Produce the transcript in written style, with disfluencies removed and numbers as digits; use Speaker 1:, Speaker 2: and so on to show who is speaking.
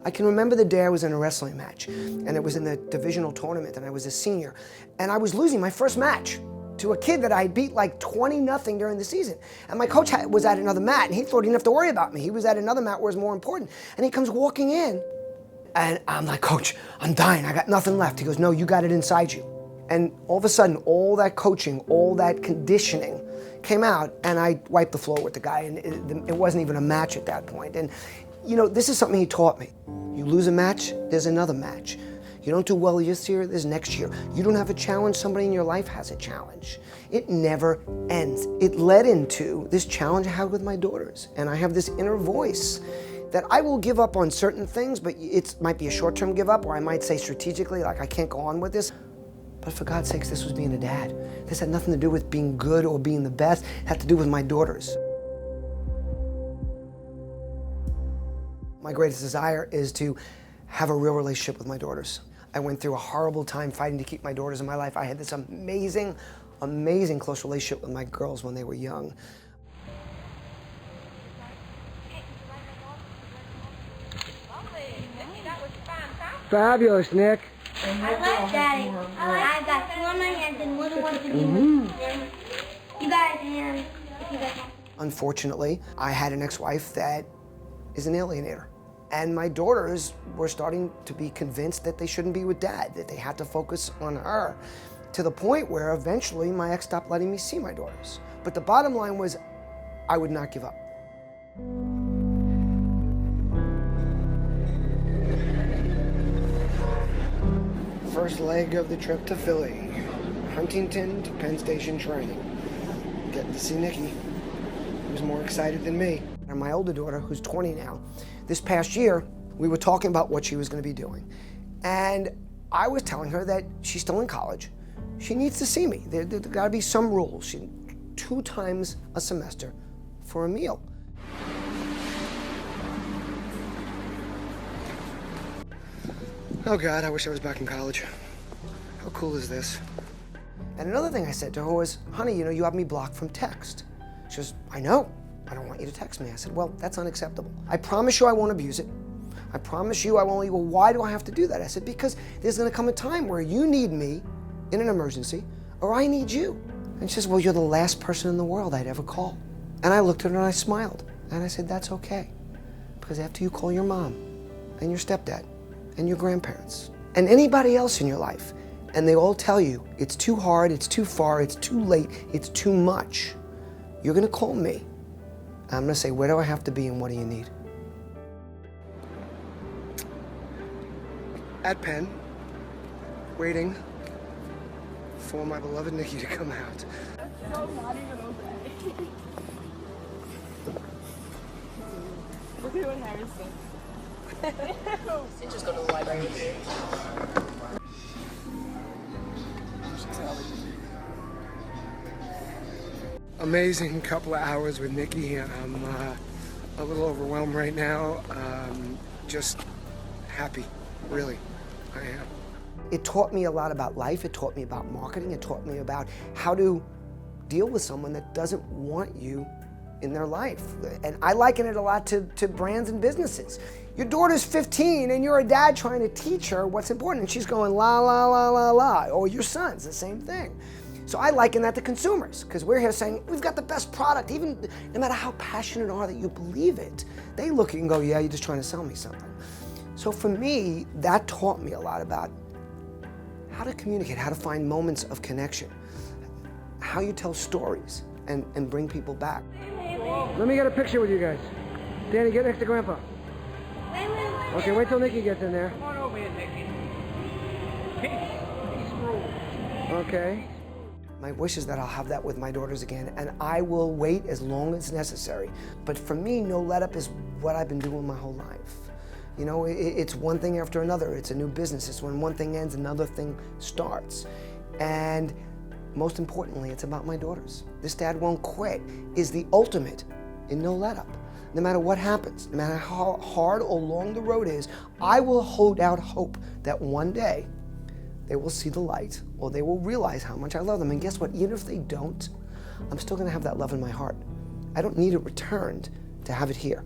Speaker 1: I can remember the day I was in a wrestling match, and it was in the divisional tournament, and I was a senior, and I was losing my first match to a kid that I had beat like 20-0 during the season. And my coach was at another mat, and he thought he didn't have to worry about me. He was at another mat where it was more important. And he comes walking in, and I'm like, Coach, I'm dying, I got nothing left. He goes, no, you got it inside you. And all of a sudden, all that coaching, all that conditioning came out, and I wiped the floor with the guy, and it wasn't even a match at that point. And you know, this is something he taught me. You lose a match, there's another match. You don't do well this year, there's next year. You don't have a challenge, somebody in your life has a challenge. It never ends. It led into this challenge I had with my daughters. And I have this inner voice that I will give up on certain things, but it might be a short-term give up, or I might say strategically, like I can't go on with this. But for God's sakes, this was being a dad. This had nothing to do with being good or being the best. It had to do with my daughters. My greatest desire is to have a real relationship with my daughters. I went through a horrible time fighting to keep my daughters in my life. I had this amazing, amazing close relationship with my girls when they were young.
Speaker 2: Fabulous, Nick.
Speaker 3: I like Daddy. I got two on my hands and one wants to be with you guys and if you guys want.
Speaker 1: Unfortunately, I had an ex-wife that is an alienator. And my daughters were starting to be convinced that they shouldn't be with Dad, that they had to focus on her, to the point where eventually my ex stopped letting me see my daughters. But the bottom line was, I would not give up. First leg of the trip to Philly, Huntington to Penn Station training. Getting to see Nikki, who was more excited than me. And my older daughter, who's 20 now, this past year, we were talking about what she was going to be doing. And I was telling her that she's still in college. She needs to see me. There's got to be some rules. 2 times a semester for a meal. Oh God, I wish I was back in college. How cool is this? And another thing I said to her was, honey, you know, you have me blocked from text. She goes, I know. I don't want you to text me. I said, well, that's unacceptable. I promise you I won't abuse it. I promise you I won't. Well, why do I have to do that? I said, because there's going to come a time where you need me in an emergency, or I need you. And she says, well, you're the last person in the world I'd ever call. And I looked at her and I smiled. And I said, that's okay. Because after you call your mom and your stepdad and your grandparents and anybody else in your life, and they all tell you it's too hard, it's too far, it's too late, it's too much, you're going to call me. I'm going to say, where do I have to be and what do you need? At Penn, waiting for my beloved Nikki to come out.
Speaker 4: So not even okay. Look at what Harrison. You just go to the library with you.
Speaker 1: Amazing couple of hours with Nikki. I'm a little overwhelmed right now. Just happy, really, I am. It taught me a lot about life. It taught me about marketing. It taught me about how to deal with someone that doesn't want you in their life. And I liken it a lot to brands and businesses. Your daughter's 15 and you're a dad trying to teach her what's important and she's going la, la, la, la, la. Or your son's the same thing. So I liken that to consumers, because we're here saying, we've got the best product, even no matter how passionate are that you believe it, they look at you and go, yeah, you're just trying to sell me something. So for me, that taught me a lot about how to communicate, how to find moments of connection, how you tell stories and bring people back.
Speaker 2: Let me get a picture with you guys. Danny, get next to Grandpa. Okay, wait till Nikki gets in there.
Speaker 5: Come on over here, Nikki. Peace rule.
Speaker 2: Okay.
Speaker 1: My wish is that I'll have that with my daughters again, and I will wait as long as necessary. But for me, no let up is what I've been doing my whole life. You know, it's one thing after another. It's a new business. It's when one thing ends, another thing starts. And most importantly, it's about my daughters. This Dad Won't Quit is the ultimate in no let up. No matter what happens, no matter how hard or long the road is, I will hold out hope that one day they will see the light, or they will realize how much I love them. And guess what? Even if they don't, I'm still going to have that love in my heart. I don't need it returned to have it here.